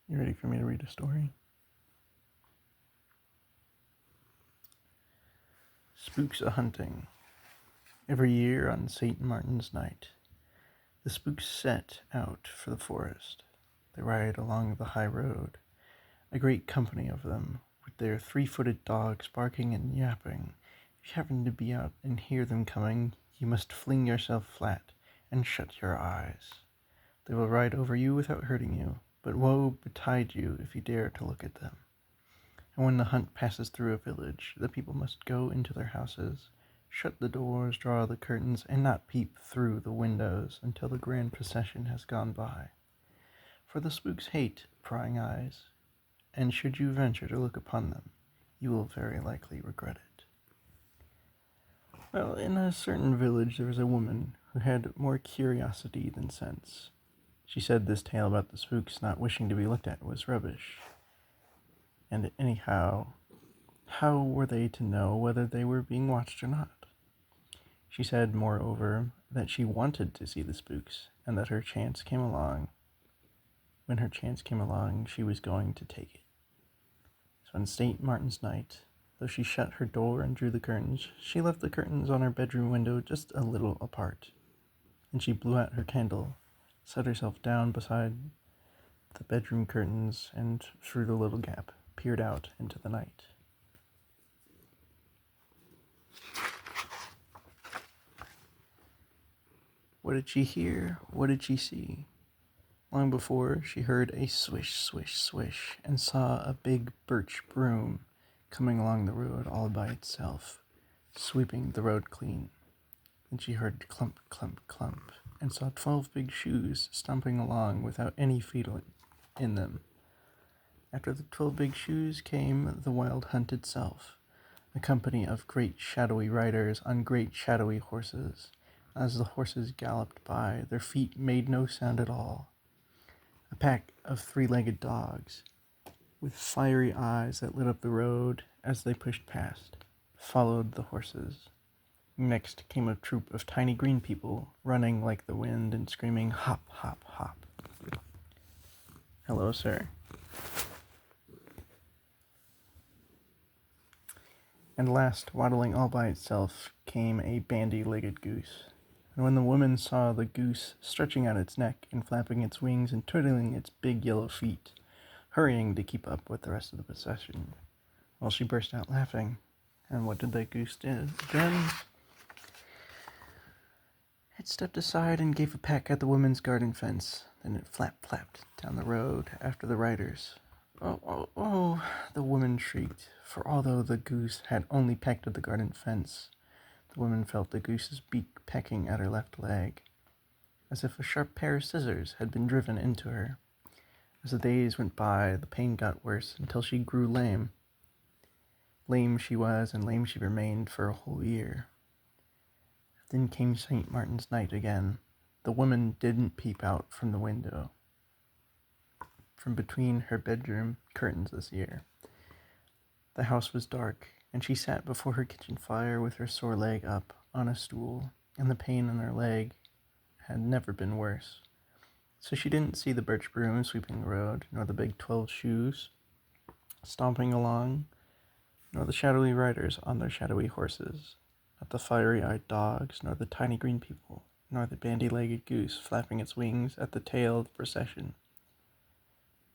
You ready for me to read a story? Spooks a-hunting. Every year on St. Martin's night, the spooks set out for the forest. They ride along the high road, a great company of them, with their 3-footed dogs barking and yapping. If you happen to be out and hear them coming, you must fling yourself flat and shut your eyes. They will ride over you without hurting you, but woe betide you if you dare to look at them. And when the hunt passes through a village, the people must go into their houses, shut the doors, draw the curtains, and not peep through the windows until the grand procession has gone by. For the spooks hate prying eyes, and should you venture to look upon them, you will very likely regret it. Well, in a certain village there was a woman who had more curiosity than sense. She said this tale about the spooks not wishing to be looked at was rubbish. And anyhow, how were they to know whether they were being watched or not? She said, moreover, that she wanted to see the spooks, and that her chance came along. When her chance came along, she was going to take it. So on St. Martin's night, though she shut her door and drew the curtains, she left the curtains on her bedroom window just a little apart. And she blew out her candle, sat herself down beside the bedroom curtains, and through the little gap, peered out into the night. What did she hear? What did she see? Long before, she heard a swish, swish, swish, and saw a big birch broom coming along the road all by itself, sweeping the road clean. Then she heard clump, clump, clump, and saw 12 big shoes stomping along without any feet in them. After the 12 big shoes came the wild hunt itself, a company of great shadowy riders on great shadowy horses. As the horses galloped by, their feet made no sound at all. A pack of 3-legged dogs, with fiery eyes that lit up the road as they pushed past, followed the horses. Next came a troop of tiny green people, running like the wind and screaming, "Hop, hop, hop." Hello, sir. And last, waddling all by itself, came a bandy-legged goose. And when the woman saw the goose stretching out its neck and flapping its wings and twiddling its big yellow feet, hurrying to keep up with the rest of the procession, well, she burst out laughing. And what did that goose do then? It stepped aside and gave a peck at the woman's garden fence. Then it flapped down the road after the riders. "Oh, oh, oh," the woman shrieked, for although the goose had only pecked at the garden fence, the woman felt the goose's beak pecking at her left leg, as if a sharp pair of scissors had been driven into her. As the days went by, the pain got worse until she grew lame. Lame she was, and lame she remained for a whole year. Then came St. Martin's night again. The woman didn't peep out from the window, from between her bedroom curtains this year. The house was dark, and she sat before her kitchen fire with her sore leg up on a stool, and the pain in her leg had never been worse. So she didn't see the birch broom sweeping the road, nor the big 12 shoes stomping along, nor the shadowy riders on their shadowy horses, not the fiery-eyed dogs, nor the tiny green people, nor the bandy-legged goose flapping its wings at the tail of the procession.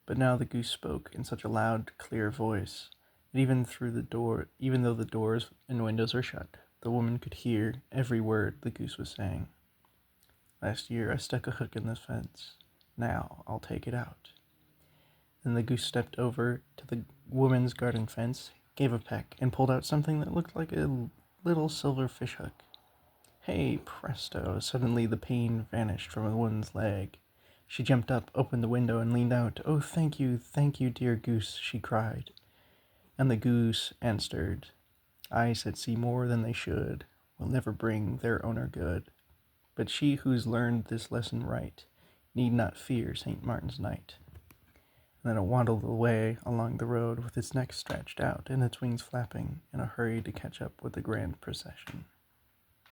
But now the goose spoke in such a loud, clear voice that even though the doors and windows were shut, the woman could hear every word the goose was saying. "Last year I stuck a hook in this fence. Now I'll take it out." Then the goose stepped over to the woman's garden fence, gave a peck, and pulled out something that looked like a little silver fish hook. Hey, presto! Suddenly the pain vanished from the woman's leg. She jumped up, opened the window, and leaned out. "Oh, thank you, dear goose," she cried. And the goose answered, "Eyes that see more than they should will never bring their owner good. But she who's learned this lesson right need not fear St. Martin's night." And then it waddled away along the road with its neck stretched out and its wings flapping in a hurry to catch up with the grand procession.